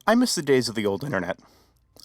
I miss the days of the old internet.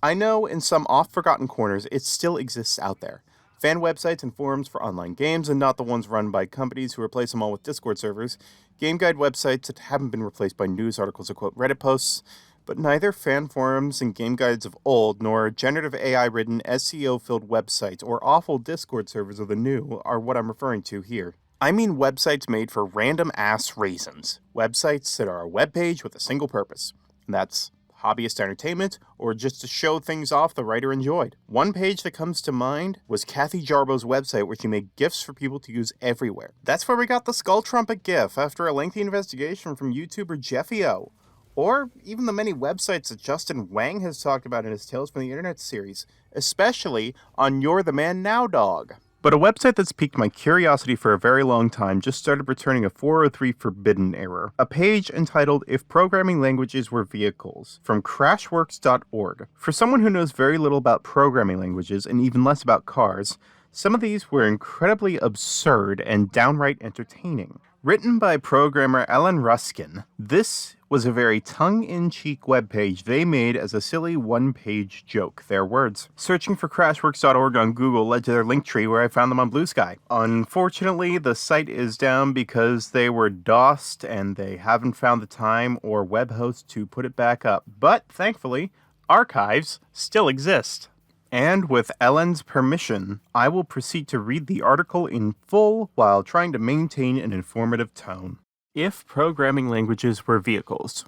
I know in some oft forgotten corners it still exists out there. Fan websites and forums for online games, and not the ones run by companies who replace them all with Discord servers. Game guide websites that haven't been replaced by news articles or quote Reddit posts. But neither fan forums and game guides of old, nor generative AI ridden, SEO filled websites or awful Discord servers of the new are what I'm referring to here. I mean websites made for random ass reasons. Websites that are a web page with a single purpose. And that's hobbyist entertainment, or just to show things off the writer enjoyed. One page that comes to mind was Kathy Jarbo's website, where she made GIFs for people to use everywhere. That's where we got the Skull Trumpet GIF after a lengthy investigation from YouTuber Jeffy O. Or even the many websites that Justin Wang has talked about in his Tales from the Internet series, especially on You're the Man Now Dog. But a website that's piqued my curiosity for a very long time just started returning a 403 forbidden error. A page entitled If Programming Languages Were Vehicles from crashworks.org. For someone who knows very little about programming languages and even less about cars, some of these were incredibly absurd and downright entertaining. Written by programmer Alan Ruskin, this was a very tongue-in-cheek webpage they made as a silly one-page joke. Their words. Searching for crashworks.org on Google led to their link tree, where I found them on Blue Sky. Unfortunately, the site is down because they were DOSed and they haven't found the time or web host to put it back up. But thankfully, archives still exist. And with Ellen's permission, I will proceed to read the article in full while trying to maintain an informative tone. If programming languages were vehicles.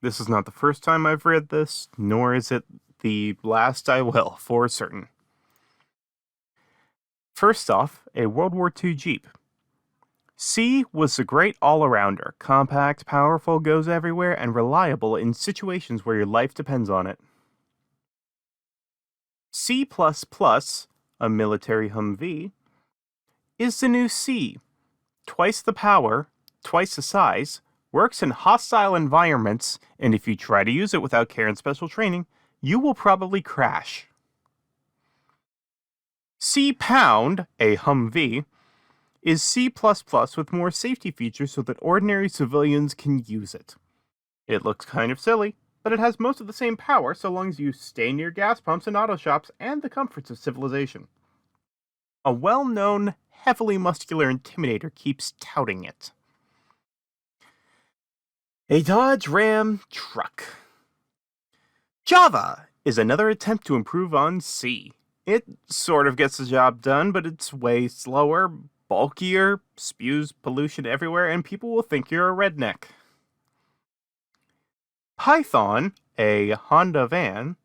This is not the first time I've read this, nor is it the last I will, for certain. First off, a World War II Jeep. C was the great all-arounder, compact, powerful, goes everywhere, and reliable in situations where your life depends on it. C++, a military Humvee, is the new C. Twice the power, twice the size, works in hostile environments, and if you try to use it without care and special training, you will probably crash. C-Pound, a Humvee, is C++ with more safety features so that ordinary civilians can use it. It looks kind of silly, but it has most of the same power so long as you stay near gas pumps and auto shops and the comforts of civilization. A well-known, heavily muscular intimidator keeps touting it. A Dodge Ram truck. Java is another attempt to improve on C. It sort of gets the job done, but it's way slower, bulkier, spews pollution everywhere, and people will think you're a redneck. Python, a Honda van.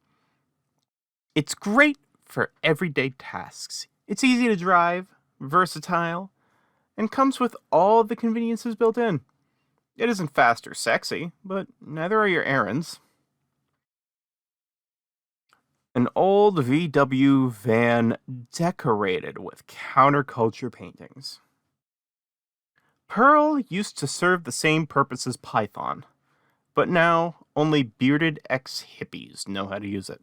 It's great for everyday tasks. It's easy to drive, versatile, and comes with all the conveniences built in. It isn't fast or sexy, but neither are your errands. An old VW van decorated with counterculture paintings. Perl used to serve the same purpose as Python, but now only bearded ex-hippies know how to use it.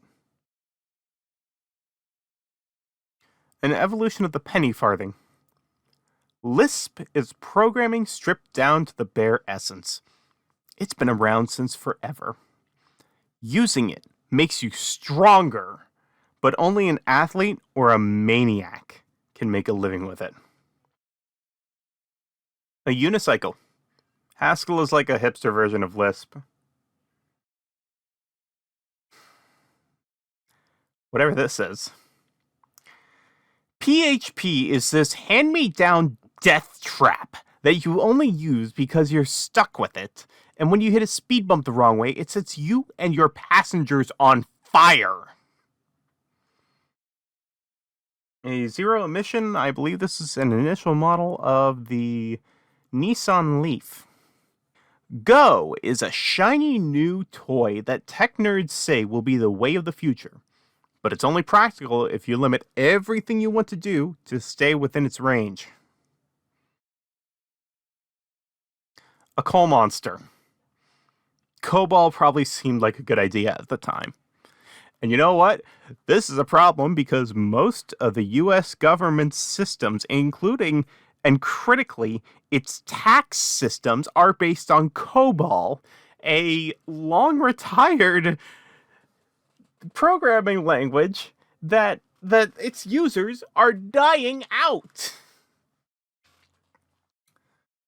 An evolution of the penny farthing. Lisp is programming stripped down to the bare essence. It's been around since forever. Using it makes you stronger, but only an athlete or a maniac can make a living with it. A unicycle. Haskell is like a hipster version of Lisp. Whatever this is. PHP is this hand-me-down death trap that you only use because you're stuck with it, and when you hit a speed bump the wrong way, it sets you and your passengers on fire. A zero emission, I believe this is an initial model of the Nissan Leaf. Go is a shiny new toy that tech nerds say will be the way of the future. But it's only practical if you limit everything you want to do to stay within its range. A coal monster. COBOL probably seemed like a good idea at the time. And you know what? This is a problem because most of the US government systems, including and critically its tax systems, are based on COBOL, a long retired programming language that its users are dying out.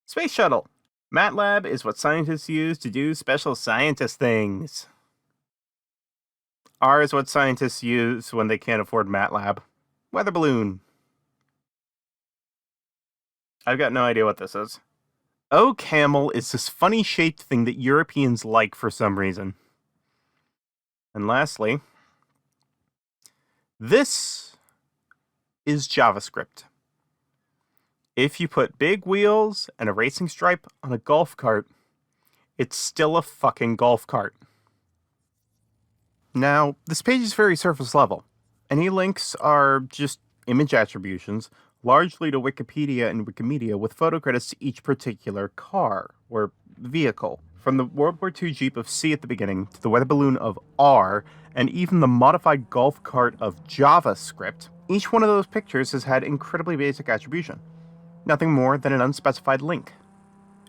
Space Shuttle. MATLAB is what scientists use to do special scientist things. R is what scientists use when they can't afford MATLAB. Weather balloon. I've got no idea what this is. OCaml is this funny shaped thing that Europeans like for some reason. And lastly, this is JavaScript. If you put big wheels and a racing stripe on a golf cart, it's still a fucking golf cart. Now, this page is very surface level. Any links are just image attributions, largely to Wikipedia and Wikimedia, with photo credits to each particular car or vehicle. From the World War II Jeep of C at the beginning, to the weather balloon of R, and even the modified golf cart of JavaScript, each one of those pictures has had incredibly basic attribution. Nothing more than an unspecified link.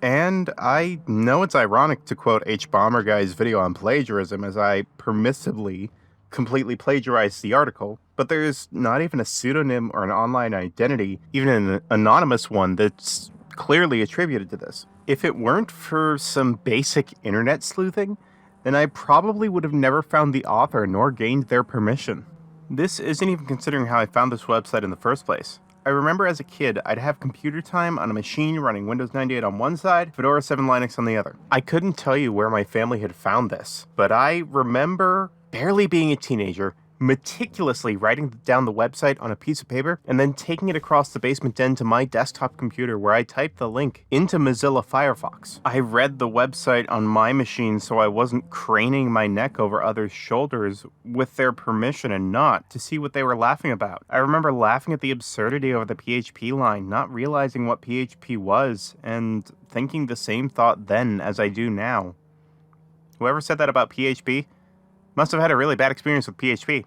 And I know it's ironic to quote H-Bomber Guy's video on plagiarism as I permissively completely plagiarized the article, but there's not even a pseudonym or an online identity, even an anonymous one, that's clearly attributed to this. If it weren't for some basic internet sleuthing, then I probably would have never found the author nor gained their permission. This isn't even considering how I found this website in the first place. I remember as a kid, I'd have computer time on a machine running Windows 98 on one side, Fedora 7 Linux on the other. I couldn't tell you where my family had found this, but I remember barely being a teenager, meticulously writing down the website on a piece of paper, and then taking it across the basement den to my desktop computer where I typed the link into Mozilla Firefox. I read the website on my machine so I wasn't craning my neck over others' shoulders with their permission and not to see what they were laughing about. I remember laughing at the absurdity of the PHP line, not realizing what PHP was, and thinking the same thought then as I do now. Whoever said that about PHP must have had a really bad experience with PHP.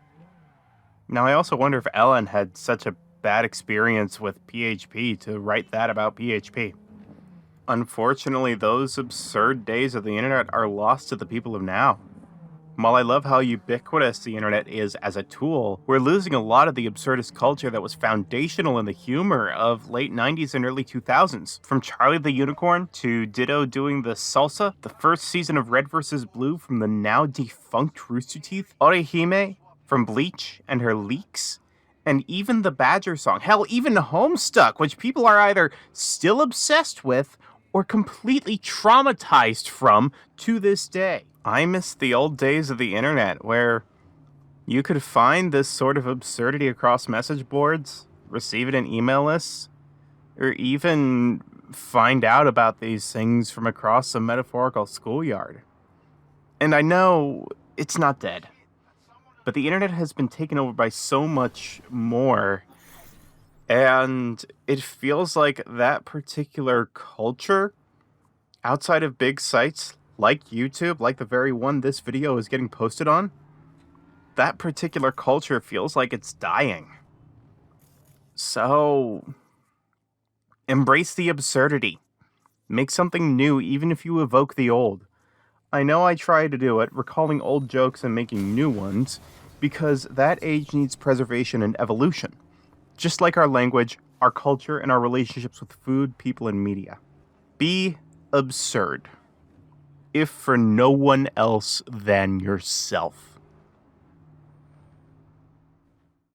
Now, I also wonder if Ellen had such a bad experience with PHP to write that about PHP. Unfortunately, those absurd days of the internet are lost to the people of now. While I love how ubiquitous the internet is as a tool, we're losing a lot of the absurdist culture that was foundational in the humor of late 90s and early 2000s. From Charlie the Unicorn to Ditto doing the salsa, the first season of Red vs. Blue from the now defunct Rooster Teeth, Orihime from Bleach and her leaks, and even the Badger song. Hell, even Homestuck, which people are either still obsessed with or completely traumatized from to this day. I miss the old days of the internet where you could find this sort of absurdity across message boards, receive it in email lists, or even find out about these things from across a metaphorical schoolyard. And I know it's not dead, but the internet has been taken over by so much more, and it feels like that particular culture, outside of big sites like YouTube, like the very one this video is getting posted on, that particular culture feels like it's dying. So, embrace the absurdity. Make something new even if you evoke the old. I know I try to do it, recalling old jokes and making new ones, because that age needs preservation and evolution. Just like our language, our culture, and our relationships with food, people, and media. Be absurd. If for no one else than yourself.